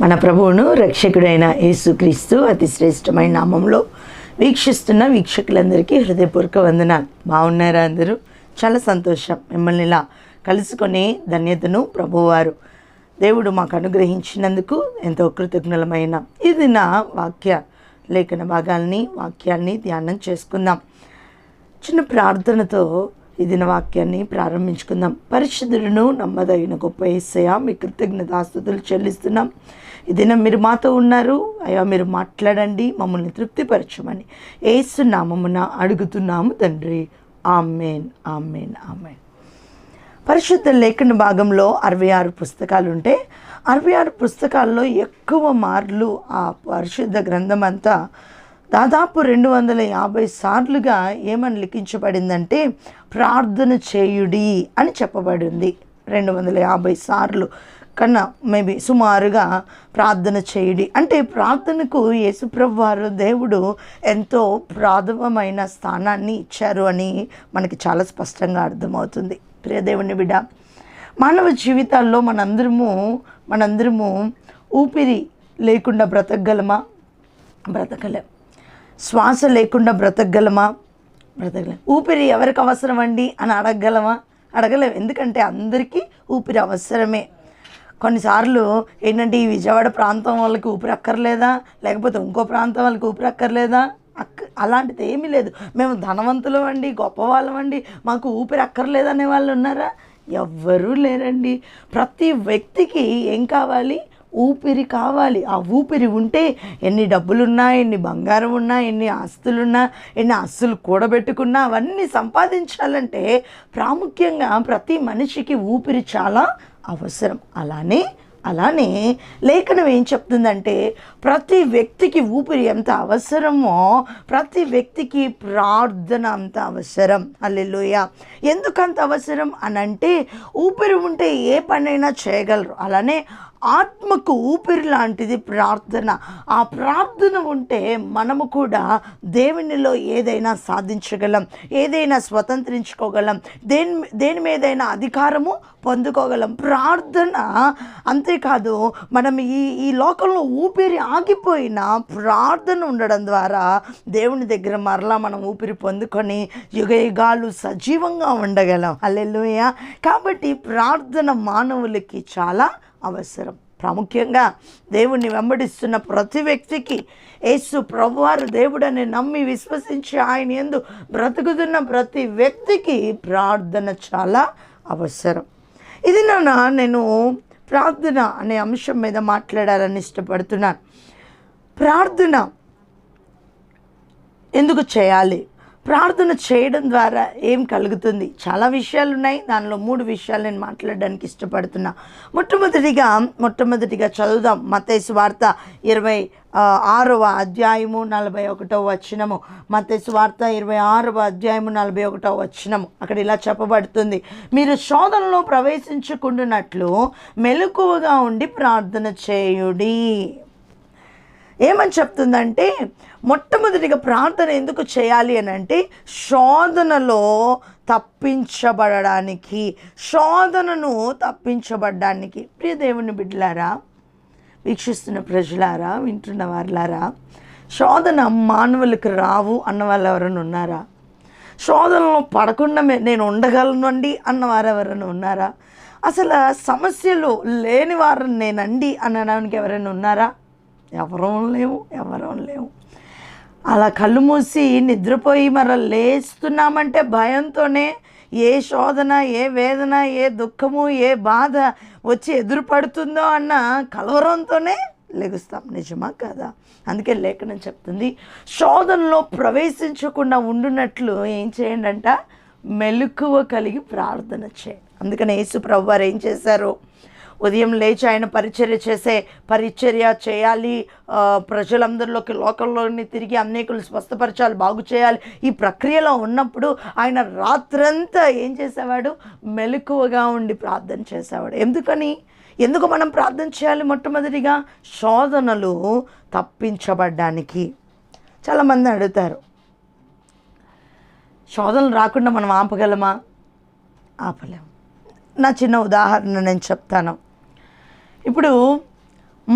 మన ప్రభువును రక్షకుడైన యేసుక్రీస్తు అతి శ్రేష్టమైన నామంలో వీక్షిస్తున్న వీక్షకులందరికీ హృదయపూర్వక వందనాలు. బాగున్నారా అందరూ? చాలా సంతోషం. మిమ్మల్ని ఇలా కలుసుకొని ధన్యతను ప్రభువారు దేవుడు మాకు అనుగ్రహించినందుకు ఎంతో కృతజ్ఞులమైన ఇది నా వాక్య లేఖన వాక్యాన్ని ధ్యానం చేసుకుందాం. చిన్న ప్రార్థనతో ఈ దిన వాక్యాన్ని ప్రారంభించుకుందాం. పరిశుద్ధులను నమ్మదగిన గొప్ప యేసయ్య, మీ కృతజ్ఞతాస్తుతులు చెల్లిస్తున్నాం. ఈ దినం మీరు మాతో ఉన్నారు అయ్యా, మీరు మాట్లాడండి, మమ్మల్ని తృప్తిపరచమని యేసు నామమున అడుగుతున్నాము తండ్రి. ఆమేన్, ఆమేన్, ఆమేన్. పరిశుద్ధ లేఖన భాగంలో 66 పుస్తకాలు ఉంటే 66 పుస్తకాల్లో ఎక్కువ మార్లు ఆ పరిశుద్ధ గ్రంథం అంతా దాదాపు 250 సార్లుగా ఏమని లిఖించబడిందంటే ప్రార్థన చేయుడి అని చెప్పబడింది. 250 సార్లు కన్నా మేబీ సుమారుగా ప్రార్థన చేయుడి అంటే ప్రార్థనకు యేసుప్రభు వారు దేవుడు ఎంతో ప్రాథమికమైన స్థానాన్ని ఇచ్చారు అని మనకి చాలా స్పష్టంగా అర్థమవుతుంది. ప్రియ దేవుని బిడ్డ, మానవ జీవితాల్లో మనందరము ఊపిరి లేకుండా బ్రతకగలమా? బ్రతకలేం. శ్వాస లేకుండా బ్రతకగలమా? బ్రతకలేం. ఊపిరి ఎవరికి అవసరం అండి అని అడగగలమా? అడగలేం. ఎందుకంటే అందరికీ ఊపిరి అవసరమే. కొన్నిసార్లు ఏంటంటే ఈ విజయవాడ ప్రాంతం వాళ్ళకి ఊపిరి అక్కర్లేదా, లేకపోతే ఇంకో ప్రాంతం వాళ్ళకి ఊపిరి అక్కర్లేదా? అలాంటిది ఏమీ లేదు. మేము ధనవంతులం అండి, గొప్పవాళ్ళం అండి, మాకు ఊపిరి అక్కర్లేదనే వాళ్ళు ఉన్నారా? ఎవ్వరూ లేరండి. ప్రతి వ్యక్తికి ఏం కావాలి? ఊపిరి కావాలి. ఆ ఊపిరి ఉంటే ఎన్ని డబ్బులున్నా, ఎన్ని బంగారం ఉన్నా, ఎన్ని ఆస్తులున్నా, ఎన్ని ఆస్తులు కూడబెట్టుకున్నా అవన్నీ సంపాదించాలంటే ప్రాముఖ్యంగా ప్రతి మనిషికి ఊపిరి చాలా అవసరం. అలానే లేఖనం ఏం చెప్తుందంటే ప్రతి వ్యక్తికి ఊపిరి ఎంత అవసరమో ప్రతి వ్యక్తికి ప్రార్థన అంత అవసరం. హల్లెలూయా. ఎందుకంత అవసరం అనంటే ఊపిరి ఉంటే ఏ పనైనా చేయగలరు. అలానే ఆత్మకు ఊపిరి లాంటిది ప్రార్థన. ఆ ప్రార్థన ఉంటే మనము కూడా దేవునిలో ఏదైనా సాధించగలం, ఏదైనా స్వతంత్రించుకోగలం, దేని మీదైనా అధికారము పొందుకోగలం. ప్రార్థన అంతేకాదు, మనం ఈ లోకంలో ఊపిరి ఆగిపోయినా ప్రార్థన ఉండడం ద్వారా దేవుని దగ్గర మరలా మనం ఊపిరి పొందుకొని యుగయుగాలు సజీవంగా ఉండగలం. హల్లెలూయా. కాబట్టి ప్రార్థన మానవులకి చాలా అవసరం. ప్రాముఖ్యంగా దేవుణ్ణి వెంబడిస్తున్న ప్రతి వ్యక్తికి, యేసు ప్రభువారు దేవుడని నమ్మి విశ్వసించి ఆయన యందు బ్రతుకుతున్న ప్రతి వ్యక్తికి ప్రార్థన చాలా అవసరం. ఇది నేను ప్రార్థన అనే అంశం మీద మాట్లాడాలని ఇష్టపడుతున్నాను. ప్రార్థన ఎందుకు చేయాలి? ప్రార్థన చేయడం ద్వారా ఏం కలుగుతుంది? చాలా విషయాలు ఉన్నాయి. దానిలో 3 విషయాలు నేను మాట్లాడడానికి ఇష్టపడుతున్నా. మొట్టమొదటిగా చదువుదాం. మత్తయి సువార్త 26వ అధ్యాయము 41వ వచనము. మత్తయి సువార్త 26వ అధ్యాయము 41వ వచనము. అక్కడ ఇలా చెప్పబడుతుంది, మీరు శోధనలో ప్రవేశించకుండానట్లు మెలకువగా ఉండి ప్రార్థన చేయుడి. ఏమని చెప్తుందంటే మొట్టమొదటిగా ప్రార్థన ఎందుకు చేయాలి అని అంటే శోధనలో తప్పించబడ్డానికి. ప్రియ దేవుని బిడ్డలారా, వీక్షిస్తున్న ప్రజలారా, వింటున్న వారులారా, శోధన మానవులకు రావు అన్న వాళ్ళు ఎవరైనా ఉన్నారా? శోధనలో పడకుండా నేను ఉండగలను అండి అన్నవారు ఎవరైనా ఉన్నారా? అసలు సమస్యలు లేని వారిని నేనండి అనడానికి ఎవరైనా ఉన్నారా? ఎవరూ లేవు. అలా కళ్ళు మూసి నిద్రపోయి లేస్తున్నామంటే భయంతోనే ఏ శోధన, ఏ వేదన, ఏ దుఃఖము, ఏ బాధ వచ్చి ఎదురుపడుతుందో అన్న కలవరంతోనే లెగుస్తాం. నిజమా కాదా? అందుకే లేఖనం చెప్తుంది, శోధనలో ప్రవేశించకుండా ఉండునట్లు ఏం చేయండి అంట? మెలకువ కలిగి ప్రార్థన చేయండి. అందుకని యేసు ప్రభువారు ఏం చేశారు? ఉదయం లేచి ఆయన పరిచర్య చేయాలి, ప్రజలందరిలోకి లోకంలోని తిరిగి అనేకులు స్వస్థపరచాలి, బాగు చేయాలి. ఈ ప్రక్రియలో ఉన్నప్పుడు ఆయన రాత్రంతా ఏం చేసేవాడు? మెలకువగా ఉండి ప్రార్థన చేసేవాడు. ఎందుకు మనం ప్రార్థన చేయాలి? మొట్టమొదటిగా శోధనలు తప్పించబడ్డానికి. చాలామంది అడుగుతారు, శోధనలు రాకుండా మనం ఆపగలమా? ఆపలేము. నా చిన్న ఉదాహరణ నేను చెప్తాను. ఇప్పుడు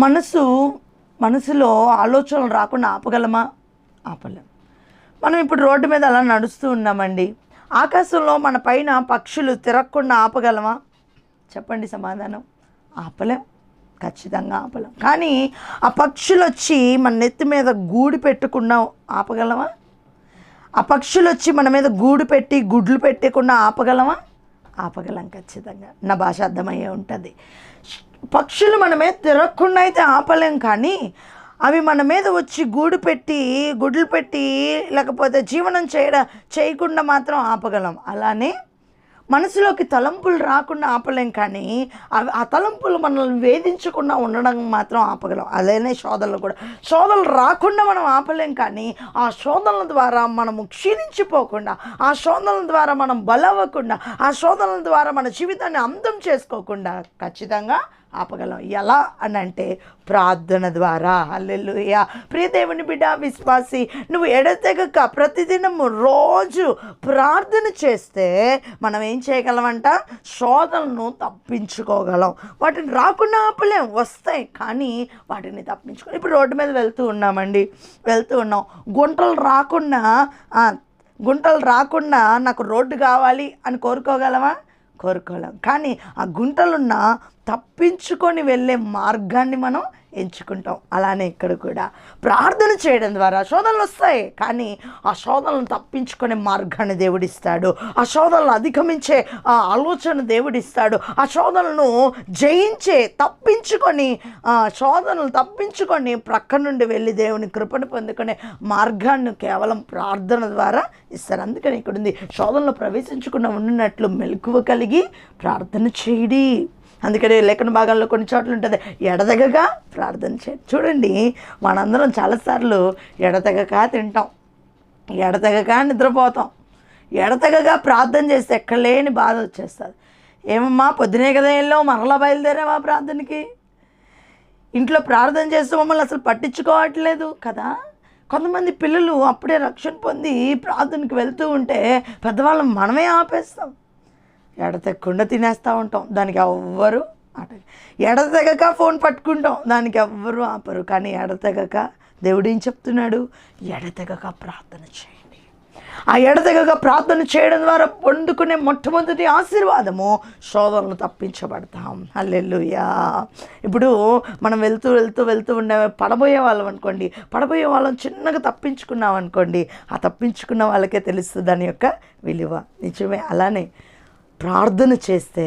మనసులో ఆలోచనలు రాకుండా ఆపగలమా? ఆపలేం. మనం ఇప్పుడు రోడ్డు మీద అలా నడుస్తూ ఉన్నామండి. ఆకాశంలో మన పైన పక్షులు తిరగకుండా ఆపగలమా? చెప్పండి సమాధానం. ఆపలేం, ఖచ్చితంగా ఆపలేం. కానీ ఆ పక్షులు వచ్చి మన నెత్తి మీద గూడు పెట్టకుండా ఆపగలమా? ఆ పక్షులు వచ్చి మన మీద గూడు పెట్టి గుడ్లు పెట్టకుండా ఆపగలమా? ఆపగలం ఖచ్చితంగా. నా భాష అర్థమయ్యే ఉంటుంది. పక్షులు మన మీద తిరగకుండా అయితే ఆపలేం, కానీ అవి మన మీద వచ్చి గూడు పెట్టి గుడ్లు పెట్టి లేకపోతే జీవనం చేయకుండా మాత్రం ఆపగలం. అలానే మనసులోకి తలంపులు రాకుండా ఆపలేం, కానీ ఆ తలంపులు మనల్ని వేధించకుండా ఉండడం మాత్రం ఆపగలం. అలానే శోధనలు కూడా, శోధనలు రాకుండా మనం ఆపలేం, కానీ ఆ శోధనల ద్వారా మనము క్షీణించిపోకుండా, ఆ శోధనల ద్వారా మనం బలవ్వకుండా, ఆ శోధనల ద్వారా మన జీవితాన్ని అంతం చేసుకోకుండా ఖచ్చితంగా ఆపగలం. ఎలా అని అంటే ప్రార్థన ద్వారా. హల్లెలూయా. ప్రియ దేవుని బిడ్డ, విశ్వాసి, నువ్వు ఎడతెగక ప్రతిదినము రోజు ప్రార్థన చేస్తే మనం ఏం చేయగలమంట? శోధనను తప్పించుకోగలం. వాటిని రాకుండా ఆపలేం, వస్తాయి, కానీ వాటిని తప్పించుకో. ఇప్పుడు రోడ్డు మీద వెళ్తూ ఉన్నాం, గుంటలు రాకుండా నాకు రోడ్డు కావాలి అని కోరుకోగలమా? కోరుకోలేం. కానీ ఆ గుంటలున్న తప్పించుకొని వెళ్ళే మార్గాన్ని మనం ఎంచుకుంటాం. అలానే ఇక్కడ కూడా ప్రార్థన చేయడం ద్వారా శోధనలు వస్తాయి, కానీ ఆ శోధనలను తప్పించుకునే మార్గాన్ని దేవుడిస్తాడు. ఆ శోధనలు అధిగమించే ఆ ఆలోచన దేవుడిస్తాడు. ఆ శోధనలను జయించే శోధనలు తప్పించుకొని ప్రక్క నుండి వెళ్ళి దేవుని కృపను పొందుకునే మార్గాన్ని కేవలం ప్రార్థన ద్వారా ఇస్తారు. అందుకని ఇక్కడ ఉంది, శోధనలో ప్రవేశించకుండా ఉన్నట్లు మెలకువ కలిగి ప్రార్థన చేయడి. అందుకని లేఖన భాగాల్లో కొన్ని చోట్ల ఉంటుంది, ఎడతెగక ప్రార్థన చేయండి. చూడండి, మనందరం చాలాసార్లు ఎడతెగక తింటాం, ఎడతెగక నిద్రపోతాం, ఎడతెగక ప్రార్థన చేస్తే ఎక్కడ లేని బాధ వచ్చేస్తుంది. ఏమమ్మా పొద్దునే కదా వెళ్ళాం, మరలా బయలుదేరామా ప్రార్థనకి? ఇంట్లో ప్రార్థన చేస్తే మమ్మల్ని అసలు పట్టించుకోవట్లేదు కదా. కొంతమంది పిల్లలు అప్పుడే రక్షణ పొంది ప్రార్థనకి వెళ్తూ ఉంటే పెద్దవాళ్ళం మనమే ఆపేస్తాం, ఎడతెగకుండా తినేస్తూ ఉంటాం, దానికి ఎవ్వరు ఎడతెగక ఫోన్ పట్టుకుంటాం, దానికి ఎవ్వరు ఆపరు. కానీ ఎడతెగక దేవుడు ఏం చెప్తున్నాడు? ఎడతెగక ప్రార్థన చేయండి. ఆ ఎడతెగక ప్రార్థన చేయడం ద్వారా పొందుకునే మొట్టమొదటి ఆశీర్వాదము శోధనలు తప్పించబడతాం. హల్లెలూయా. ఇప్పుడు మనం వెళ్తూ ఉండే పడబోయే వాళ్ళం చిన్నగా తప్పించుకున్నాం అనుకోండి, ఆ తప్పించుకున్న వాళ్ళకే తెలుస్తుంది దాని యొక్క విలువ. నిజమే. అలానే ప్రార్థన చేస్తే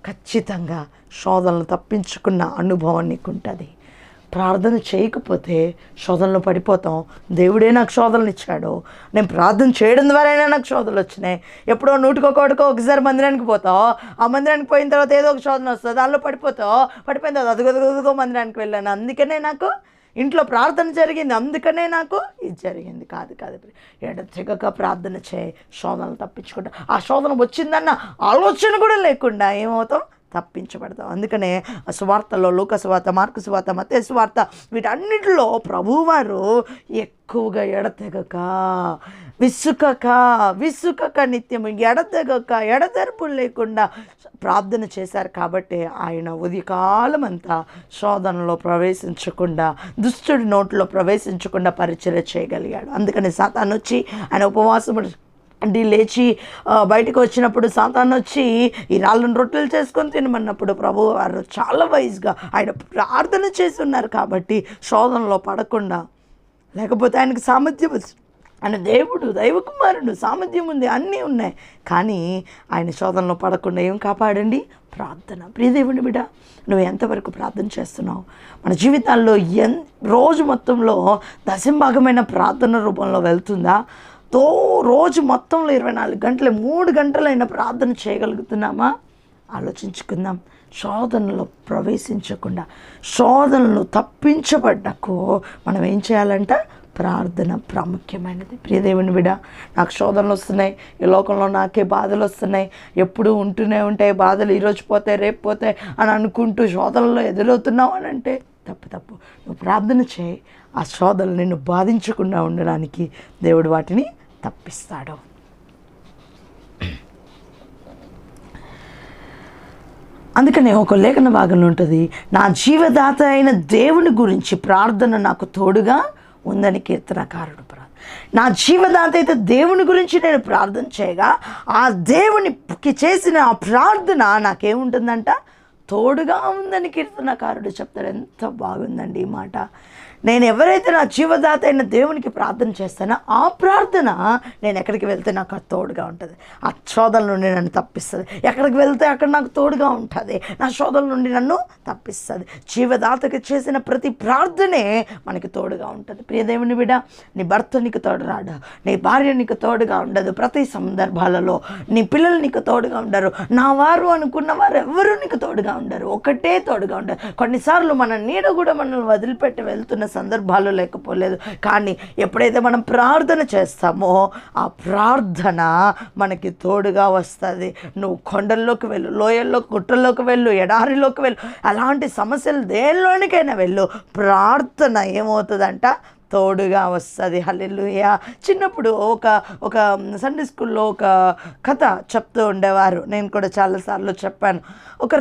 ఖచ్చితంగా శోధనలు తప్పించుకున్న అనుభవం నీకు ఉంటుంది. ప్రార్థన చేయకపోతే శోధనలు పడిపోతాం. దేవుడే నాకు శోధనలు ఇచ్చాడు, నేను ప్రార్థన చేయడం ద్వారానే నాకు శోధనలు వచ్చినాయి. ఎప్పుడో ఒకసారి మందిరానికి పోతావు, ఆ మందిరానికి పోయిన తర్వాత ఏదో ఒక శోధన వస్తుంది, దానిలో పడిపోయిన తర్వాత అదుగో మందిరానికి వెళ్ళాను, అందుకనే నాకు ఇంట్లో ప్రార్థన జరిగింది, అందుకనే నాకు ఇది జరిగింది. కాదు. ఎడతెగక ప్రార్థన చేయి, శోధనలు తప్పించుకుంటా. ఆ శోధన వచ్చిందన్న ఆలోచన కూడా లేకుండా ఏమవుతాం? తప్పించబడతాం. అందుకనే సువార్తలో లూకా సువార్త, మార్కు సువార్త, మత్తయి సువార్త వీటన్నిటిలో ప్రభువారు ఎక్కువగా ఎడతెగక విసుకక నిత్యము ఎడతెరపులు లేకుండా ప్రార్థన చేశారు. కాబట్టి ఆయన ఉదయకాలం అంతా శోధనలో ప్రవేశించకుండా, దుష్టుడి నోట్లో ప్రవేశించకుండా పరిచర్య చేయగలిగాడు. అందుకని సాతాను వచ్చి ఆయన ఉపవాసం లేచి బయటకు వచ్చినప్పుడు సాతాను వచ్చి ఈ రాళ్ళను రొట్టెలు చేసుకొని తినమన్నప్పుడు ప్రభు వారు చాలా వైజ్గా ఆయన ప్రార్థన చేసి ఉన్నారు. కాబట్టి శోధనలో పడకుండా, లేకపోతే ఆయనకు సామర్థ్యం, ఆయన దేవుడు, దైవకుమారుడు, సామర్థ్యం ఉంది, అన్నీ ఉన్నాయి, కానీ ఆయన శోధనలో పడకుండా ఏం కాపాడండి? ప్రార్థన. ప్రియదేవుని బిడ్డ, నువ్వు ఎంతవరకు ప్రార్థన చేస్తున్నావు? మన జీవితాల్లో రోజు మొత్తంలో దశంభాగమైన ప్రార్థన రూపంలో వెళ్తుందా? రోజు మొత్తంలో 24 గంటలు 3 గంటలైనా ప్రార్థన చేయగలుగుతున్నామా? ఆలోచించుకుందాం. శోధనలో ప్రవేశించకుండా, శోధనలు తప్పించబడ్డకు మనం ఏం చేయాలంట? ప్రార్థన ప్రాముఖ్యమైనది. ప్రియదేవుని బిడ్డ, నాకు శోధనలు వస్తున్నాయి, ఈ లోకంలో నాకే బాధలు వస్తున్నాయి, ఎప్పుడూ ఉంటూనే ఉంటాయి బాధలు, ఈరోజు పోతే రేపు పోతే అని అనుకుంటూ శోధనలో ఎదురవుతున్నావు అని అంటే తప్పు. నువ్వు ప్రార్థన చేయి. ఆ శోధనలు నిన్ను బాధించకుండా ఉండడానికి దేవుడు వాటిని తప్పిస్తాడు. అందుకనే ఒక లేఖన భాగంలో ఉంటుంది, నా జీవదాత అయిన దేవుని గురించి ప్రార్థన నాకు తోడుగా ఉందని కీర్తనకారుడు నా జీవదాత అయితే దేవుని గురించి నేను ప్రార్థన చేయగా ఆ దేవునికి చేసిన ఆ ప్రార్థన నాకేముంటుందంట, తోడుగా ఉందని కీర్తనకారుడు చెప్తాడు. ఎంత బాగుందండి ఈ మాట. నేను ఎవరైతే నా జీవదాత అయిన దేవునికి ప్రార్థన చేస్తానో ఆ ప్రార్థన నేను ఎక్కడికి వెళ్తే నాకు అది తోడుగా ఉంటుంది, ఆ శోధల నుండి నన్ను తప్పిస్తుంది. ఎక్కడికి వెళ్తే అక్కడ నాకు తోడుగా ఉంటుంది, నా శోధల నుండి నన్ను తప్పిస్తుంది. జీవదాతకి చేసిన ప్రతి ప్రార్థనే మనకి తోడుగా ఉంటుంది. ప్రియ దేవుని బిడ్డ, నీ భర్త నీకు తోడు రాడు, నీ భార్య నీకు తోడుగా ఉండదు, ప్రతి సందర్భాలలో నీ పిల్లలు నీకు తోడుగా ఉండరు, నా వారు అనుకున్న వారు ఎవరు నీకు తోడుగా ఉండరు, ఒకటే తోడుగా ఉండరు. కొన్నిసార్లు మన నీడ కూడా మనల్ని వదిలిపెట్టి వెళ్తున్న సందర్భాలు లేకపోలేదు, కానీ ఎప్పుడైతే మనం ప్రార్థన చేస్తామో ఆ ప్రార్థన మనకి తోడుగా వస్తుంది. నువ్వు కొండల్లోకి వెళ్ళు, లోయల్లో గుట్టల్లోకి వెళ్ళు, ఎడారిలోకి వెళ్ళు, అలాంటి సమస్యలు దేనిలోనికైనా వెళ్ళు, ప్రార్థన ఏమవుతుందంట, తోడుగా వస్తుంది. హల్లెలూయా. చిన్నప్పుడు ఒక సండే స్కూల్లో ఒక కథ చెప్తూ ఉండేవారు, నేను కూడా చాలాసార్లు చెప్పాను. ఒక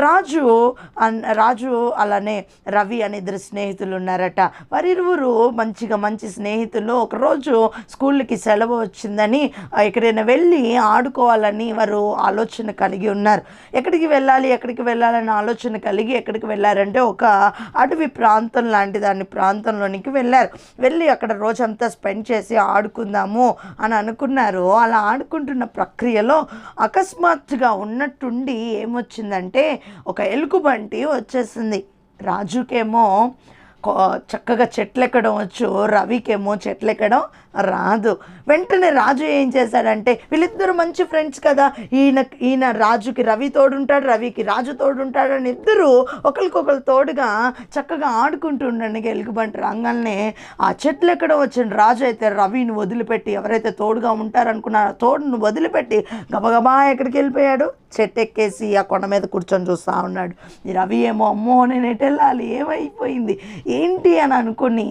రాజు అలానే రవి అనే ఇద్దరు స్నేహితులు ఉన్నారట. వారిరువురు మంచి స్నేహితులు. ఒకరోజు స్కూల్కి సెలవు వచ్చిందని ఎక్కడైనా వెళ్ళి ఆడుకోవాలని వారు ఆలోచన కలిగి ఉన్నారు. ఎక్కడికి వెళ్ళాలని ఆలోచన కలిగి ఎక్కడికి వెళ్ళారంటే ఒక అడవి ప్రాంతం లాంటి ప్రాంతంలోనికి వెళ్ళి అక్కడ రోజంతా స్పెండ్ చేసి ఆడుకుందాము అని అనుకున్నారు. అలా ఆడుకుంటున్న ప్రక్రియలో అకస్మాత్తుగా ఉన్నట్టుండి ఏమొచ్చిందంటే ఒక ఎలుగుబంటి వచ్చేసింది. రాజుకేమో చక్కగా చెట్లెక్కడం వచ్చు, రవికేమో రాదు. వెంటనే రాజు ఏం చేశాడంటే, వీళ్ళిద్దరు మంచి ఫ్రెండ్స్ కదా, ఈయన రాజుకి రవి తోడుంటాడు, రవికి రాజు తోడుంటాడు అని ఇద్దరు ఒకరికొకరు తోడుగా చక్కగా ఆడుకుంటూ ఉండండి. ఎలుగుబంటి రాగానే ఆ చెట్లు ఎక్కడం వచ్చిన రాజు అయితే రవిని వదిలిపెట్టి, ఎవరైతే తోడుగా ఉంటారనుకున్నారో తోడును వదిలిపెట్టి గబగబా ఎక్కడికి వెళ్ళిపోయాడు, చెట్టు ఎక్కేసి ఆ కొండ మీద కూర్చొని చూస్తూ ఉన్నాడు. ఈ రవి ఏమో అమ్మో నేను ఎటు వెళ్ళాలి, ఏమైపోయింది ఏంటి అని అనుకుని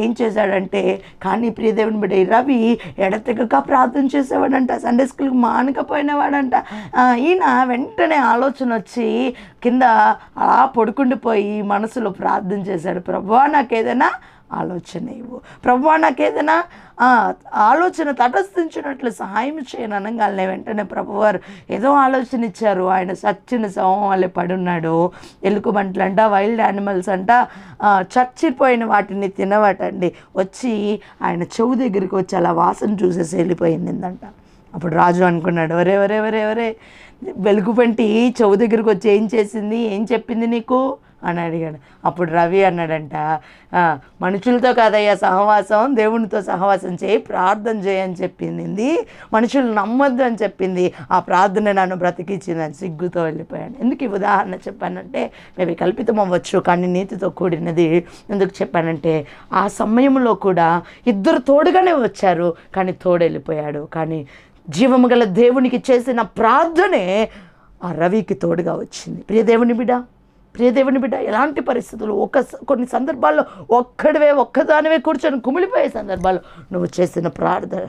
ఏం చేశాడంటే, కానీ ప్రియదేవుని బిడ్డ ఈ రవి ఎడతెగక ప్రార్థన చేసేవాడంట, సండే స్కూల్కి మానకపోయినవాడంట. ఈయన వెంటనే ఆలోచన వచ్చి కింద అలా పడుకుండిపోయి మనసులో ప్రార్థన చేశాడు, ప్రభువా నాకేదైనా ఆలోచన ఇవ్వు, ప్రభువా నాకేదైనా ఆలోచన తటస్థించినట్లు సహాయం చేయను అనగానే వెంటనే ప్రభువారు ఏదో ఆలోచన ఇచ్చారు. ఆయన సచ్చిన శవం వల్లే పడున్నాడు. ఎలుకబంట్లంట, వైల్డ్ యానిమల్స్ అంట, చచ్చిపోయిన వాటిని తినవటండి. వచ్చి ఆయన చెవు దగ్గరికి వచ్చి అలా వాసన చూసేసి వెళ్ళిపోయిందంట. అప్పుడు రాజు అనుకున్నాడు, ఒరే వెలుగుబంటి చెవు దగ్గరికి వచ్చి ఏం చెప్పింది నీకు అని అడిగాడు. అప్పుడు రవి అన్నాడంట, మనుషులతో కాదయ్యా సహవాసం, దేవునితో సహవాసం చేయి, ప్రార్థన చేయని చెప్పింది, మనుషులు నమ్మొద్దు అని చెప్పింది, ఆ ప్రార్థన నన్ను బ్రతికించిందని సిగ్గుతో వెళ్ళిపోయాను. ఎందుకు ఈ ఉదాహరణ చెప్పానంటే, మేబీ కల్పితం అవ్వచ్చు కానీ నీతితో కూడినది. ఎందుకు చెప్పానంటే, ఆ సమయంలో కూడా ఇద్దరు తోడుగానే వచ్చారు కానీ తోడు వెళ్ళిపోయాడు. కానీ జీవము గల దేవునికి చేసిన ప్రార్థనే ఆ రవికి తోడుగా వచ్చింది. ప్రియదేవుని బిడ్డ, ఎలాంటి పరిస్థితులు కొన్ని సందర్భాల్లో ఒక్కదానివే కూర్చొని కుమిలిపోయే సందర్భాల్లో నువ్వు చేసిన ప్రార్థన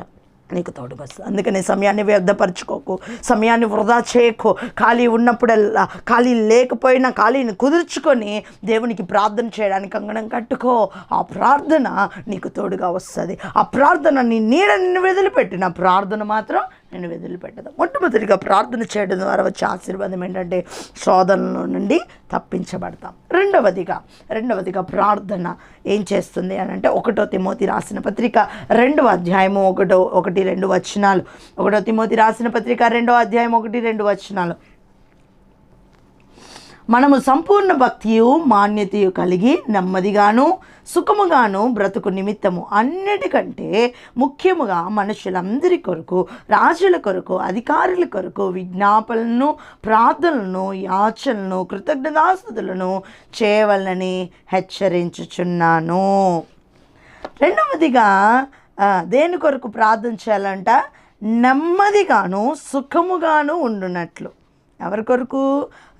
నీకు తోడుగా వస్తుంది. అందుకని సమయాన్ని వ్యర్థపరచుకోకు, సమయాన్ని వృధా చేయకు. ఖాళీ ఉన్నప్పుడల్లా, ఖాళీ లేకపోయినా ఖాళీని కుదుర్చుకొని దేవునికి ప్రార్థన చేయడానికి కంగణం కట్టుకో. ఆ ప్రార్థన నీకు తోడుగా వస్తుంది. ఆ ప్రార్థన నీ నీడ నిన్ను వదిలిపెట్టిన ప్రార్థన మాత్రం నేను వదిలిపెట్టదు. మొట్టమొదటిగా ప్రార్థన చేయడం ద్వారా వచ్చే ఆశీర్వాదం ఏంటంటే శోధనల నుండి తప్పించబడతాం. రెండవదిగా ప్రార్థన ఏం చేస్తుంది అని అంటే 1 తిమోతి రాసిన పత్రిక 2వ అధ్యాయము 1-2 వచనాలు. 1 తిమోతి రాసిన పత్రిక 2వ అధ్యాయం 1-2 వచనాలు. మనము సంపూర్ణ భక్తియు మాన్యతయు కలిగి నెమ్మదిగాను సుఖముగాను బ్రతుకు నిమిత్తము అన్నిటికంటే ముఖ్యముగా మనుషులందరి కొరకు, రాజుల కొరకు, అధికారుల కొరకు విజ్ఞాపనలను, ప్రార్థనలను, యాచనలను, కృతజ్ఞతాస్తుతులను చేయవలనని హెచ్చరించుచున్నాను. రెండవదిగా దేని కొరకు ప్రార్థన చేయాలంట, నెమ్మదిగాను సుఖముగాను ఉండునట్లు. ఎవరి కొరకు?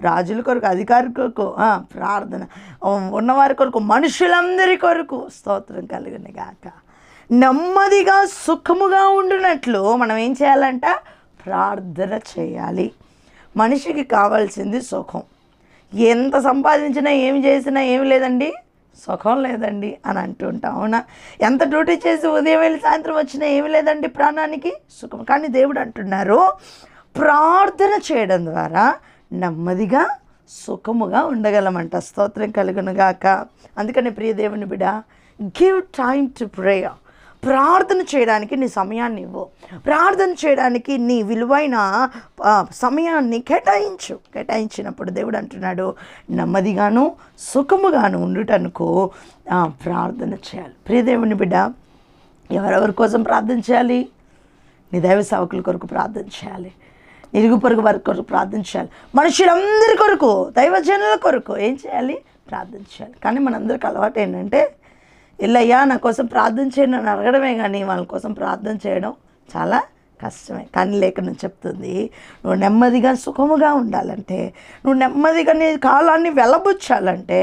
రాజుల కొరకు, అధికారుల కొరకు ప్రార్థన, ఉన్నవారి కొరకు, మనుషులందరి కొరకు. స్తోత్రం కలుగును గాక. నెమ్మదిగా సుఖముగా ఉండునట్లు మనం ఏం చేయాలంట? ప్రార్థన చేయాలి. మనిషికి కావాల్సింది సుఖం. ఎంత సంపాదించినా ఏమి చేసినా ఏమి లేదండి, సుఖం లేదండి అని అంటూ ఉంటాం. అవునా? ఎంత డ్యూటీ చేసి ఉదయం వెళ్ళి సాయంత్రం వచ్చినా ఏమి లేదండి ప్రాణానికి సుఖం. కానీ దేవుడు అంటున్నారు, ప్రార్థన చేయడం ద్వారా నెమ్మదిగా సుఖముగా ఉండగలమంట. స్తోత్రం కలుగునుగాక. అందుకని ప్రియ దేవుని బిడ్డ, గివ్ టైమ్ టు ప్రేయర్. ప్రార్థన చేయడానికి నీ సమయాన్ని ఇవ్వు. ప్రార్థన చేయడానికి నీ విలువైన సమయాన్ని కేటాయించినప్పుడు దేవుడు అంటున్నాడు, నెమ్మదిగాను సుఖముగాను ఉండుటనుకు ప్రార్థన చేయాలి. ప్రియదేవుని బిడ్డ, ఎవరెవరి కోసం ప్రార్థన చేయాలి? నీ దైవ సేవకుల కొరకు ప్రార్థన చేయాలి, ఇరుగు పొరుగు వారి కొరకు ప్రార్థన చేయాలి, మనుషులందరి కొరకు, దైవజనుల కొరకు ఏం చేయాలి? ప్రార్థన చేయాలి. కానీ మనందరికి అలవాటు ఏంటంటే, ఇల్లయ్యా నా కోసం ప్రార్థన చేయడం అని అడగడమే కానీ వాళ్ళ కోసం ప్రార్థన చేయడం చాలా కష్టమే. కానీ లేఖనం చెప్తుంది, నువ్వు నెమ్మదిగా సుఖముగా ఉండాలంటే, నువ్వు నెమ్మదిగా నీ కాలాన్ని వెళ్ళబుచ్చాలంటే,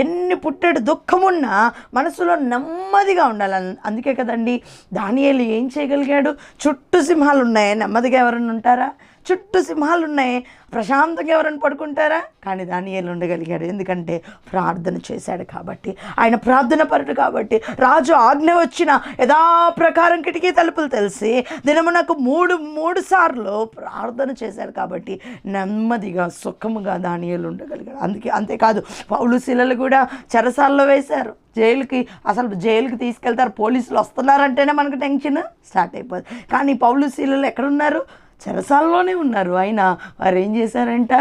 ఎన్ని పుట్టెడు దుఃఖమున్నా మనసులో నెమ్మదిగా ఉండాలి. అందుకే కదండి దానియేలు ఏం చేయగలిగాడు? చుట్టూ సింహాలు ఉన్నాయి, నెమ్మదిగా ఎవరైనా ఉంటారా? చుట్టూ సింహాలు ఉన్నాయి, ప్రశాంతంగా ఎవరైనా పడుకుంటారా? కానీ దానియేలు ఉండగలిగాడు. ఎందుకంటే ప్రార్థన చేశాడు కాబట్టి, ఆయన ప్రార్థన పరుడు కాబట్టి. రాజు ఆజ్ఞ వచ్చిన యథాప్రకారం కిటికీ తలుపులు తెలిసి దినమునకు మూడు సార్లు ప్రార్థన చేశాడు కాబట్టి నెమ్మదిగా సుఖముగా దానియేలు ఉండగలిగాడు. అంతేకాదు, పౌలు శీలలు కూడా చెరసాల్లో వేశారు. జైలుకి తీసుకెళ్తారు, పోలీసులు వస్తున్నారంటేనే మనకు టెన్షన్ స్టార్ట్ అయిపోతుంది. కానీ పౌలు శీలలు ఎక్కడున్నారు? చెరసాల్లోనే ఉన్నారు. అయినా వారు ఏం చేశారంట?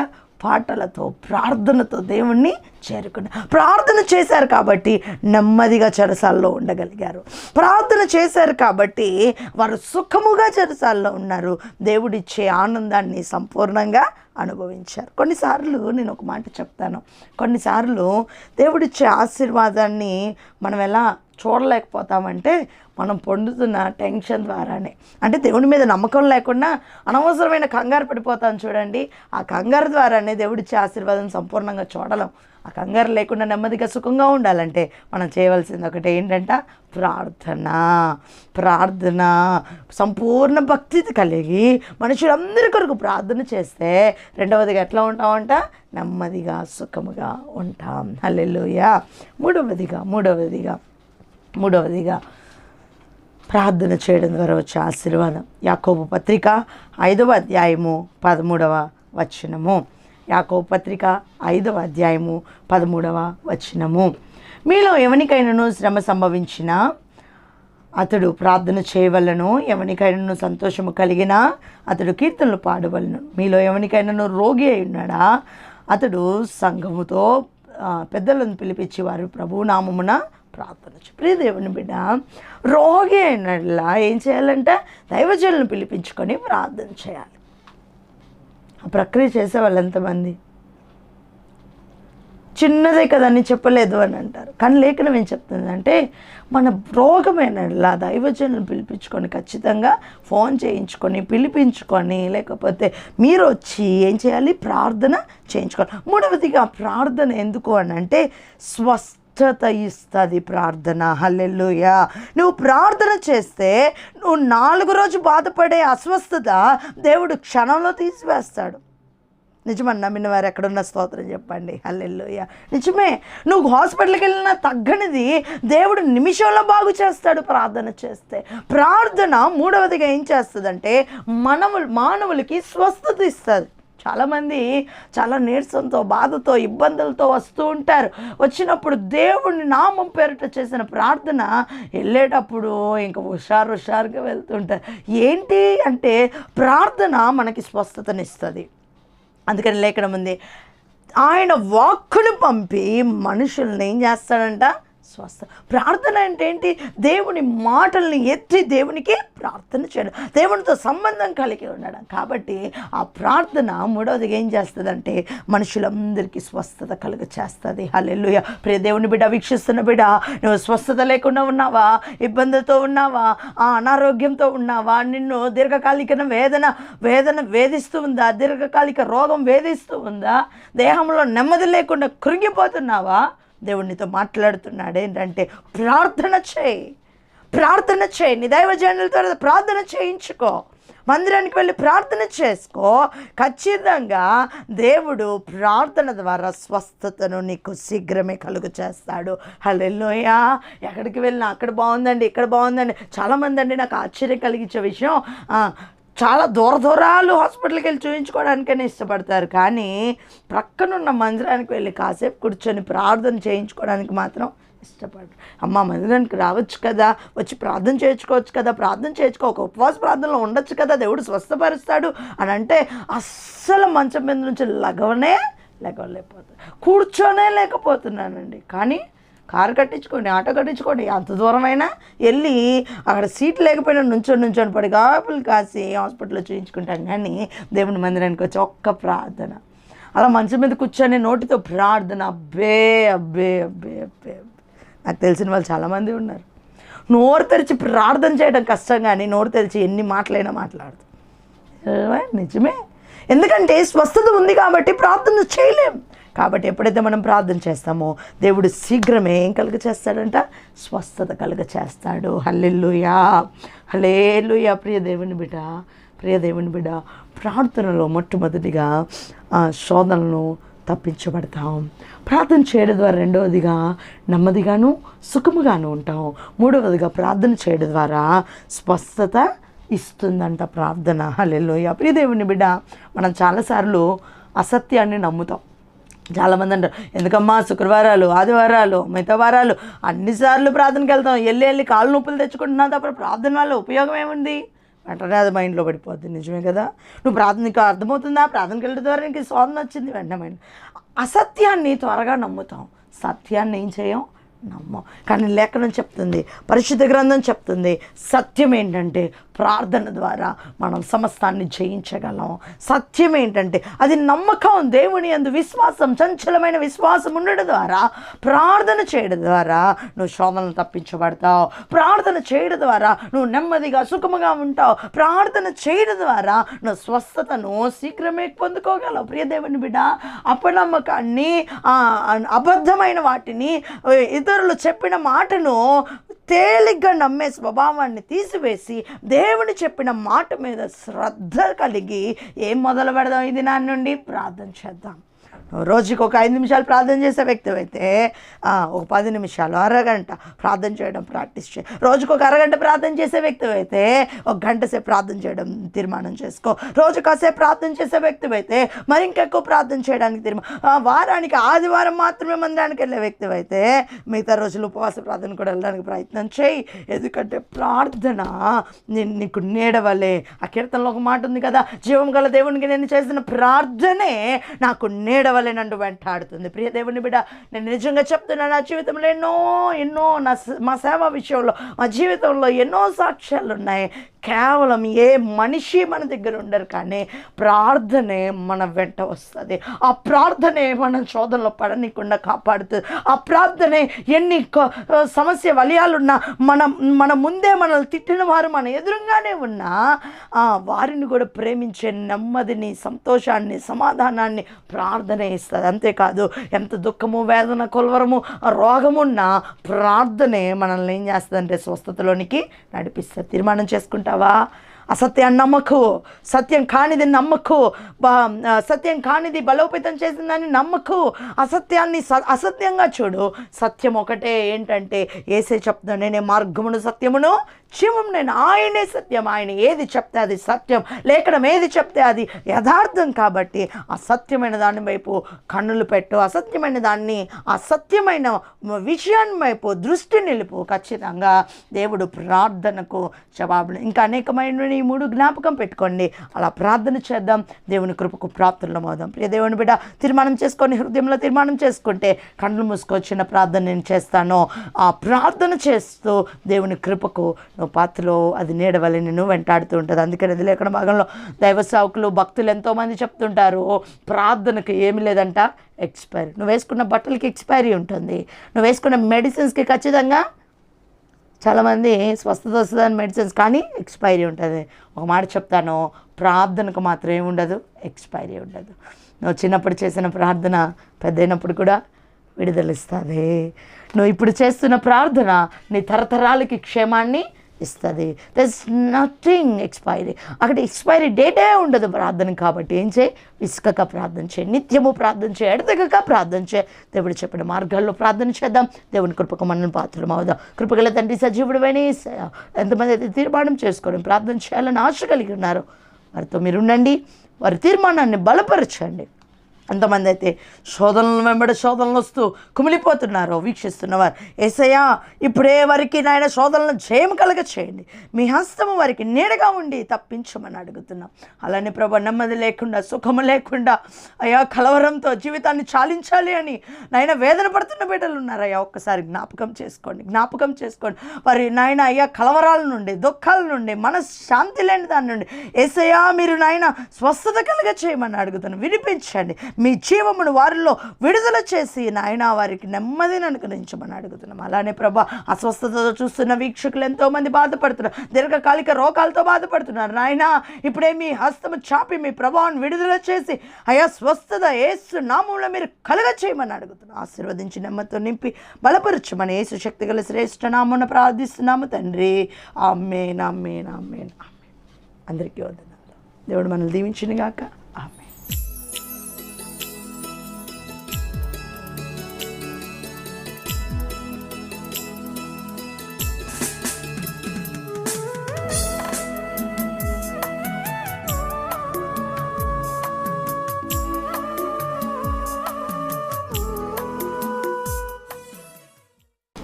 పాటలతో, ప్రార్థనతో దేవుణ్ణి చేరుకున్నారు. ప్రార్థన చేశారు కాబట్టి నెమ్మదిగా చెరసాల్లో ఉండగలిగారు. ప్రార్థన చేశారు కాబట్టి వారు సుఖముగా చెరసాల్లో ఉన్నారు. దేవుడిచ్చే ఆనందాన్ని సంపూర్ణంగా అనుభవించారు. కొన్నిసార్లు నేను ఒక మాట చెప్తాను, కొన్నిసార్లు దేవుడిచ్చే ఆశీర్వాదాన్ని మనం ఎలా చూడలేకపోతామంటే, మనం పొందుతున్న టెన్షన్ ద్వారానే. అంటే దేవుని మీద నమ్మకం లేకుండా అనవసరమైన కంగారు పడిపోతాం చూడండి, ఆ కంగారు ద్వారానే దేవుడిచ్చే ఆశీర్వాదం సంపూర్ణంగా చూడలేం. ఆ కంగారు లేకుండా నెమ్మదిగా సుఖంగా ఉండాలంటే మనం చేయవలసింది ఒకటి ఏంటంట? ప్రార్థన. సంపూర్ణ భక్తి కలిగి మనుషులందరి కొరకు ప్రార్థన చేస్తే రెండవదిగా ఎట్లా ఉంటామంట? నెమ్మదిగా సుఖముగా ఉంటాం. హల్లెలూయా. మూడవదిగా ప్రార్థన చేయడం ద్వారా వచ్చే ఆశీర్వాదం. యాకోబు పత్రిక 5వ అధ్యాయము 13వ వచనము. యాకోబు పత్రిక 5వ అధ్యాయము 13వ వచనము. మీలో ఎవనికైనాను శ్రమ సంభవించినా అతడు ప్రార్థన చేయవలను, ఎవనికైనాను సంతోషము కలిగినా అతడు కీర్తనలు పాడవలను. మీలో ఎవనికైనాను రోగి అయి ఉన్నాడా అతడు సంఘముతో పెద్దలను పిలిపించి వారు ప్రభువు నామమున ప్రార్థన ప్రియ దేవుని బిడ్డ, రోగి అయినట్లా ఏం చేయాలంటే దైవజనులను పిలిపించుకొని ప్రార్థన చేయాలి. ఆ ప్రక్రియ చేసే వాళ్ళు ఎంతమంది? చిన్నదే కదని చెప్పలేదు అని అంటారు. కానీ లేఖనం ఏం చెప్తుందంటే, మన రోగమైనలా దైవజనులను పిలిపించుకొని ఖచ్చితంగా ఫోన్ చేయించుకొని పిలిపించుకొని, లేకపోతే మీరు వచ్చి ఏం చేయాలి? ప్రార్థన చేయించుకోవాలి. మూడవదిగా ప్రార్థన ఎందుకు అని అంటే స్వస్థత ఇస్తుంది ప్రార్థన. హల్లెలూయా. నువ్వు ప్రార్థన చేస్తే నువ్వు 4 రోజు బాధపడే అస్వస్థత దేవుడు క్షణంలో తీసివేస్తాడు. నిజమని నమ్మిన వారు ఎక్కడున్న స్తోత్రం చెప్పండి. హల్లెలూయా. నిజమే. నువ్వు హాస్పిటల్కి వెళ్ళినా తగ్గనిది దేవుడు నిమిషంలో బాగు చేస్తాడు ప్రార్థన చేస్తే. ప్రార్థన మూడవదిగా ఏం చేస్తుందంటే మానవులకి స్వస్థత ఇస్తుంది. చాలామంది చాలా నీరసంతో, బాధతో, ఇబ్బందులతో వస్తూ ఉంటారు. వచ్చినప్పుడు దేవుని నామం పేరిట చేసిన ప్రార్థన వెళ్ళేటప్పుడు ఇంకా హుషారుగా వెళ్తుంటారు. ఏంటి అంటే ప్రార్థన మనకి స్వస్థతనిస్తుంది. అందుకని లేఖనం ఉంది, ఆయన వాక్కును పంపి మనుషుల్ని ఏం చేస్తాడంట? స్వస్థ. ప్రార్థన అంటే ఏంటి? దేవుని మాటల్ని ఎత్తి దేవునికి ప్రార్థన చేయడం, దేవునితో సంబంధం కలిగి ఉండడం. కాబట్టి ఆ ప్రార్థన మూడవదిగా ఏం చేస్తుందంటే మనుషులందరికీ స్వస్థత కలుగ చేస్తుంది. హల్లెలూయా. ప్రియ దేవుని బిడ్డ, వీక్షిస్తున్న బిడ్డ, నువ్వు స్వస్థత లేకుండా ఉన్నావా? ఇబ్బందులతో ఉన్నావా? అనారోగ్యంతో ఉన్నావా? నిన్ను దీర్ఘకాలిక వేదన వేధిస్తూ ఉందా? దీర్ఘకాలిక రోగం వేధిస్తూ ఉందా? దేహంలో నెమ్మది లేకుండా కృంగిపోతున్నావా? దేవునితో మాట్లాడుతున్నాడు. ఏంటంటే ప్రార్థన చేయి. నీ దైవజనులతో ప్రార్థన చేయించుకో. మందిరానికి వెళ్ళి ప్రార్థన చేసుకో. ఖచ్చితంగా దేవుడు ప్రార్థన ద్వారా స్వస్థతను నీకు శీఘ్రమే కలుగు చేస్తాడు. హల్లెలూయా. ఎక్కడికి వెళ్ళినా అక్కడ బాగుందండి, ఇక్కడ బాగుందండి. చాలామంది అండి నాకు ఆశ్చర్యం కలిగించే విషయం, చాలా దూరాలు హాస్పిటల్కి వెళ్ళి చూయించుకోవడానికైనా ఇష్టపడతారు, కానీ ప్రక్కనున్న మందిరానికి వెళ్ళి కాసేపు కూర్చొని ప్రార్థన చేయించుకోవడానికి మాత్రం ఇష్టపడరు. అమ్మ మందిరానికి రావచ్చు కదా, వచ్చి ప్రార్థన చేయించుకోవచ్చు కదా, ప్రార్థన చేయించుకో, ఒక ఉపవాస ప్రార్థనలో ఉండొచ్చు కదా, దేవుడు స్వస్థపరుస్తాడు అని అంటే అస్సలు మంచం మీద నుంచి లెగవలేకపోతారు, కూర్చొనే లేకపోతున్నానండి. కానీ కారు కట్టించుకోండి, ఆటో కట్టించుకోండి, అంత దూరమైనా వెళ్ళి అక్కడ సీట్ లేకపోయినా నుంచొని పడి కాపులు కాసి హాస్పిటల్లో చూయించుకుంటాను. కానీ దేవుని మందిరానికి వచ్చి ఒక్క ప్రార్థన, అలా మంచం మీద కూర్చొని నోటితో ప్రార్థన, అబ్బే అబ్బే అబ్బే అబ్బే. నాకు తెలిసిన వాళ్ళు చాలామంది ఉన్నారు. నోరు తెరిచి ప్రార్థన చేయడం కష్టం, కానీ నోరు తెరిచి ఎన్ని మాటలైనా మాట్లాడతారు. నిజమే, ఎందుకంటే స్వస్థత ఉంది కాబట్టి ప్రార్థన చేయలేం. కాబట్టి ఎప్పుడైతే మనం ప్రార్థన చేస్తామో దేవుడు శీఘ్రమే ఏం కలుగ చేస్తాడంట, స్వస్థత కలుగ చేస్తాడు. హల్లెలూయా, హల్లెలూయా. ప్రియ దేవుని బిడ్డ, ప్రార్థనలో మొట్టమొదటిగా శోధనలను తప్పించబడతాం. ప్రార్థన చేయడం ద్వారా రెండవదిగా నెమ్మదిగాను సుఖముగాను ఉంటాం. మూడవదిగా ప్రార్థన చేయడం ద్వారా స్వస్థత ఇస్తుందంట ప్రార్థన. హల్లెలూయా. ప్రియ దేవుని బిడ్డ, మనం చాలాసార్లు అసత్యాన్ని నమ్ముతాం. చాలామంది అంటారు, ఎందుకమ్మా శుక్రవారాలు, ఆదివారాలు, మిగతా వారాలు అన్నిసార్లు ప్రార్థనకి వెళ్తాం, వెళ్ళి కాళ్ళు నొప్పులు తెచ్చుకుంటున్నావు తప్ప ప్రార్థన వల్ల ఉపయోగం ఏముంది? వెంటనే అది మైండ్లో పడిపోద్ది. నిజమే కదా, నువ్వు నీకు అర్థమవుతుందా? ప్రార్థనకి వెళ్ళడం ద్వారా నీకు స్వాదన వచ్చింది. వెంటనే మైండ్ అసత్యాన్ని త్వరగా నమ్ముతాం, సత్యాన్ని ఏం చేయం, నమ్మం. కానీ లేఖనం చెప్తుంది, పరిశుద్ధ గ్రంథం చెప్తుంది, సత్యం ఏంటంటే ప్రార్థన ద్వారా మనం సమస్తాన్ని జయించగలం. సత్యం ఏంటంటే అది నమ్మకం, దేవుని యందు విశ్వాసం, చంచలమైన విశ్వాసం ఉండడం ద్వారా, ప్రార్థన చేయడం ద్వారా నువ్వు శోధనలు తప్పించబడతావు. ప్రార్థన చేయడం ద్వారా నువ్వు నెమ్మదిగా సుఖముగా ఉంటావు. ప్రార్థన చేయడం ద్వారా నువ్వు స్వస్థతను శీఘ్రమే పొందుకోగలవు. ప్రియ దేవుని బిడ్డ, అపనమ్మకాన్ని, అబద్ధమైన వాటిని, ఇతరులు చెప్పిన మాటను తేలిగ్గా నమ్మే స్వభావాన్ని తీసివేసి దేవుని చెప్పిన మాట మీద శ్రద్ధ కలిగి ఏం మొదలు పెడదాం? ఇది నా నుండి ప్రార్థన చేద్దాం. రోజుకి ఒక 5 నిమిషాలు ప్రార్థన చేసే వ్యక్తి అయితే ఒక 10 నిమిషాలు, అరగంట ప్రార్థన చేయడం ప్రాక్టీస్ చేయి. రోజుకు ఒక అరగంట ప్రార్థన చేసే వ్యక్తి అయితే ఒక గంట సేపు ప్రార్థన చేయడం తీర్మానం చేసుకో. రోజు కాసేపు ప్రార్థన చేసే వ్యక్తి అయితే మరి ఇంకెక్కువ ప్రార్థన చేయడానికి వారానికి ఆదివారం మాత్రమే మందిరానికి వెళ్ళే వ్యక్తి అయితే మిగతా రోజులు ఉపవాస ప్రార్థన కూడా వెళ్ళడానికి ప్రయత్నం చేయి. ఎందుకంటే ప్రార్థన నీకు నీడవలే. ఆ కీర్తనలో ఒక మాట ఉంది కదా, జీవం గల దేవునికి నేను చేసిన ప్రార్థనే నాకు నీడవలే నన్ను వెంటాడుతుంది. ప్రియ దేవుని బిడ్డ, నేను నిజంగా చెప్తున్నా, నా జీవితంలో ఎన్నో మా సేవ విషయంలో, మా జీవితంలో ఎన్నో సాక్ష్యాలు ఉన్నాయి. కేవలం ఏ మనిషి మన దగ్గర ఉండరు, కానీ ప్రార్థనే మన వెంట వస్తుంది. ఆ ప్రార్థనే మన శోధనలో పడనీయకుండా కాపాడుతుంది. ఆ ప్రార్థనే ఎన్ని సమస్య వలయాలున్నా, మన ముందే మనల్ని తిట్టిన వారు మన ఎదురుగానే ఉన్నా వారిని కూడా ప్రేమించే నెమ్మదిని, సంతోషాన్ని, సమాధానాన్ని ప్రార్థనే ఇస్తుంది. అంతేకాదు, ఎంత దుఃఖము, వేదన, కొలవరము, రోగమున్నా ప్రార్థనే మనల్ని ఏం చేస్తుందంటే స్వస్థతలోనికి నడిపిస్తుంది. తీర్మానం చేసుకుంటావా? అసత్యాన్ని నమ్మకు, సత్యం కానిది నమ్మకు, సత్యం కానిది బలోపేతం చేసిందని నమ్మకు. అసత్యాన్ని అసత్యంగా చూడు. సత్యం ఒకటే, ఏంటంటే యేసే చెప్తాను, నేనే మార్గమును సత్యమును జీవము, నేను ఆయనే సత్యం. ఆయన ఏది చెప్తే అది సత్యం, లేఖనం ఏది చెప్తే అది యథార్థం. కాబట్టి అసత్యమైన దాని వైపు కన్నులు పెట్టు, అసత్యమైన దాన్ని, అసత్యమైన విషయాన్ని వైపు దృష్టి నిలుపు. ఖచ్చితంగా దేవుడు ప్రార్థనకు జవాబులు. ఇంకా అనేకమైన ఈ 3 జ్ఞాపకం పెట్టుకోండి. అలా ప్రార్థన చేద్దాం, దేవుని కృపకు ప్రార్థనలు మోదాం. ప్రియ దేవుని బిడ్డ, తీర్మానం చేసుకొని హృదయంలో తీర్మానం చేసుకుంటే కళ్ళు మూసుకొచ్చిన ప్రార్థన నేను చేస్తాను. ఆ ప్రార్థన చేస్తూ దేవుని కృపకు నువ్వు పాత్రలో అది నీడవలే నిన్ను వెంటాడుతూ ఉంటుంది. అందుకని అది లేఖన భాగంలో దైవ సేవకులు, భక్తులు ఎంతోమంది చెప్తుంటారు, ప్రార్థనకు ఏమి లేదంట ఎక్స్పైరీ. నువ్వు వేసుకున్న బట్టలకి ఎక్స్పైరీ ఉంటుంది, నువ్వు వేసుకున్న మెడిసిన్స్కి ఖచ్చితంగా చాలామంది స్వస్థత వస్తుందని మెడిసిన్స్, కానీ ఎక్స్పైరీ ఉంటుంది. ఒక మాట చెప్తాను, ప్రార్థనకు మాత్రం ఏముండదు, ఎక్స్పైరీ ఉండదు. నువ్వు చిన్నప్పుడు చేసిన ప్రార్థన పెద్దయినప్పుడు కూడా విడుదలిస్తుంది. నువ్వు ఇప్పుడు చేస్తున్న ప్రార్థన నీ తరతరాలకి క్షేమాన్ని ఇస్తుంది. That's nothing expiry. అక్కడ ఎక్స్పైరీ డేటే ఉండదు ప్రార్థన. కాబట్టి ఏం చేయి, విసుకక ప్రార్థన చేయి, నిత్యము ప్రార్థన చేయి, ఎడతెగక ప్రార్థన చేయి. దేవుడు చెప్పిన మార్గాల్లో ప్రార్థన చేద్దాం. దేవుని కృపకు మనల్ని పాత్రలం అవుదాం. కృపగల తండ్రి, సజీవుడివైన యేసయ్యా, ఎంతమంది అయితే తీర్మానం చేసుకోవడం ప్రార్థన చేయాలని ఆశ కలిగి ఉన్నారో వారితో మీరు ఉండండి, వారి తీర్మానాన్ని బలపరచండి. ఎంతమంది అయితే శోధనలు వెంబడి శోధనలు వస్తూ కుమిలిపోతున్నారో వీక్షిస్తున్నవారు, యేసయ్యా ఇప్పుడే వారికి నాయన శోధనలను జయం కలగ చేయండి. మీ హస్తము వారికి నీడగా ఉండి తప్పించమని అడుగుతున్నాం. అలానే ప్రభు, నెమ్మది లేకుండా, సుఖము లేకుండా, అయ్యా కలవరంతో జీవితాన్ని చాలించాలి అని నాయన వేదన పడుతున్న బిడ్డలు ఉన్నారయ్యా. ఒక్కసారి జ్ఞాపకం చేసుకోండి. వారి నాయన అయ్యా కలవరాల నుండి, దుఃఖాల నుండి, మనశ్శాంతి లేని దాని నుండి యేసయ్యా మీరు నాయన స్వస్థత కలగ చేయమని అడుగుతున్నాం. వినిపించండి. మీ జీవమును వారిలో విడుదల చేసి నాయన వారికి నెమ్మదిని అనుగ్రహించమని అడుగుతున్నాం. అలానే ప్రభా, అస్వస్థతతో చూస్తున్న వీక్షకులు ఎంతోమంది బాధపడుతున్నారు, దీర్ఘకాలిక రోగాలతో బాధపడుతున్నారు. నాయన ఇప్పుడే మీ హస్తము చాపి మీ ప్రభావాన్ని విడుదల చేసి అయా స్వస్థత యేసు నామములో మీరు కలుగ చేయమని అడుగుతున్నాం. ఆశీర్వదించి నెమ్మదితో నింపి బలపరచమని యేసు శక్తి గల శ్రేష్ఠ నామమున ప్రార్థిస్తున్నాము తండ్రి. ఆమేన్, ఆమేన్, ఆమేన్. అందరికీ వందనాలు. దేవుడు మనల్ని దీవించును గాక. ఆమేన్.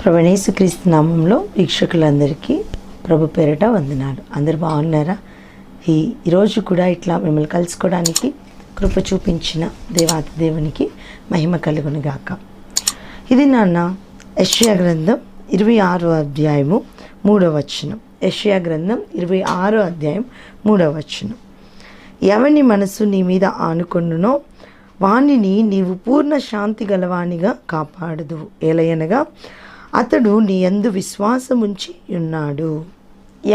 ప్రభువైన యేసుక్రీస్తు నామంలో వీక్షకులందరికీ ప్రభు పేరిట వందనాలు. అందరు బాగున్నారా? ఈరోజు కూడా ఇట్లా మిమ్మల్ని కలుసుకోవడానికి కృప చూపించిన దేవాతి దేవునికి మహిమ కలుగును గాక. ఇది నాన్న యెషయా గ్రంథం 26వ అధ్యాయము 3వ వచనం. యెషయా గ్రంథం 26వ అధ్యాయం 3వ వచనం. ఎవని మనసు నీ మీద ఆనుకొనునో వానిని నీవు పూర్ణ శాంతి గలవానిగా కాపాడదు. ఏలయనగా అతడు నీ యందు విశ్వాసముంచి ఉన్నాడు.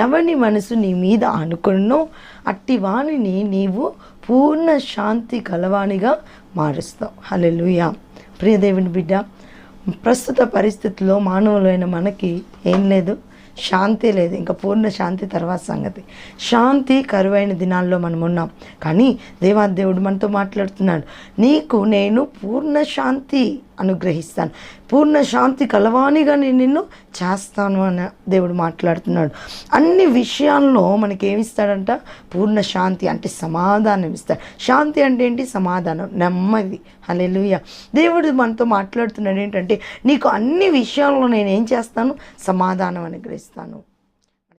ఎవని మనసు నీ మీద అనుకున్నో అట్టి వానిని నీవు పూర్ణ శాంతి కలవానిగా మారుస్తావు. హల్లెలూయా. ప్రియదేవుని బిడ్డ, ప్రస్తుత పరిస్థితుల్లో మానవులైన మనకి ఏం లేదు, శాంతి లేదు. ఇంకా పూర్ణ శాంతి తర్వాత సంగతి. శాంతి కరువైన దినాల్లో మనం ఉన్నాం. కానీ దేవాదేవుడు మనతో మాట్లాడుతున్నాడు, నీకు నేను పూర్ణ శాంతి అనుగ్రహిస్తాను, పూర్ణ శాంతి కలవానిగా నేను నిన్ను చేస్తాను అని దేవుడు మాట్లాడుతున్నాడు. అన్ని విషయాల్లో మనకి ఏమిస్తాడంట? పూర్ణ శాంతి అంటే సమాధానం ఇస్తాడు. శాంతి అంటే ఏంటి? సమాధానం, నెమ్మది. హల్లెలూయా. దేవుడు మనతో మాట్లాడుతున్నాడు ఏంటంటే, నీకు అన్ని విషయాల్లో నేను ఏం చేస్తాను? సమాధానం అనుగ్రహిస్తాను.